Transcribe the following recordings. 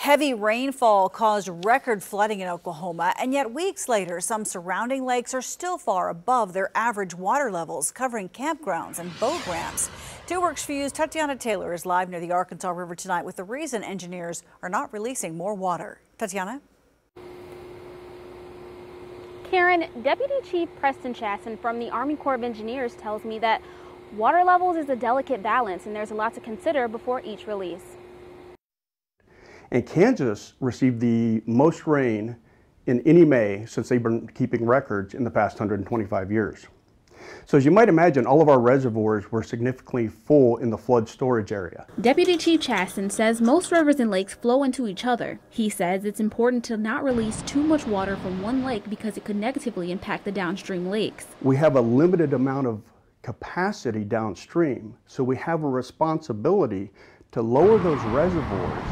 Heavy rainfall caused record flooding in Oklahoma, and yet weeks later, some surrounding lakes are still far above their average water levels, covering campgrounds and boat ramps. 2 Works for You's Tatiana Taylor is live near the Arkansas River tonight with the reason engineers are not releasing more water. Tatiana? Karen, Deputy Chief Preston Chasson from the Army Corps of Engineers tells me that water levels is a delicate balance and there's a lot to consider before each release. And Kansas received the most rain in any May since they've been keeping records in the past 125 years. So as you might imagine, all of our reservoirs were significantly full in the flood storage area. Deputy Chief Chasson says most rivers and lakes flow into each other. He says it's important to not release too much water from one lake because it could negatively impact the downstream lakes. We have a limited amount of capacity downstream, so we have a responsibility to lower those reservoirs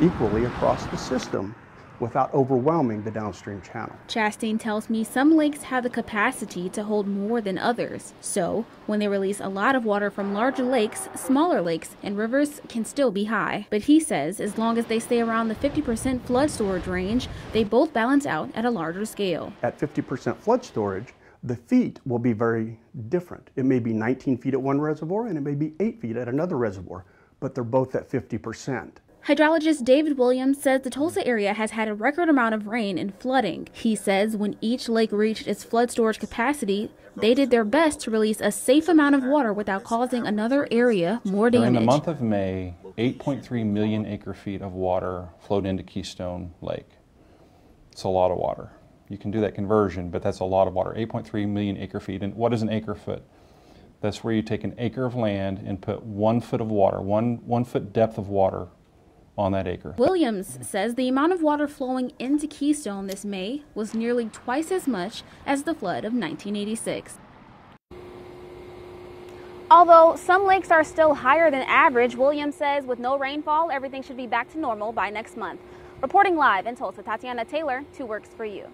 equally across the system without overwhelming the downstream channel. Chastain tells me some lakes have the capacity to hold more than others. So when they release a lot of water from larger lakes, smaller lakes and rivers can still be high. But he says as long as they stay around the 50% flood storage range, they both balance out at a larger scale. At 50% flood storage, the feet will be very different. It may be 19 feet at one reservoir and it may be 8 feet at another reservoir, but they're both at 50%. Hydrologist David Williams says the Tulsa area has had a record amount of rain and flooding. He says when each lake reached its flood storage capacity, they did their best to release a safe amount of water without causing another area more damage. During the month of May, 8.3 million acre-feet of water flowed into Keystone Lake. It's a lot of water. You can do that conversion, but that's a lot of water, 8.3 million acre-feet. And what is an acre-foot? That's where you take an acre of land and put 1 foot of water, one foot depth of water on that acre. Williams says the amount of water flowing into Keystone this May was nearly twice as much as the flood of 1986. Although some lakes are still higher than average, Williams says with no rainfall, everything should be back to normal by next month. Reporting live in Tulsa, Tatiana Taylor, 2 Works for You.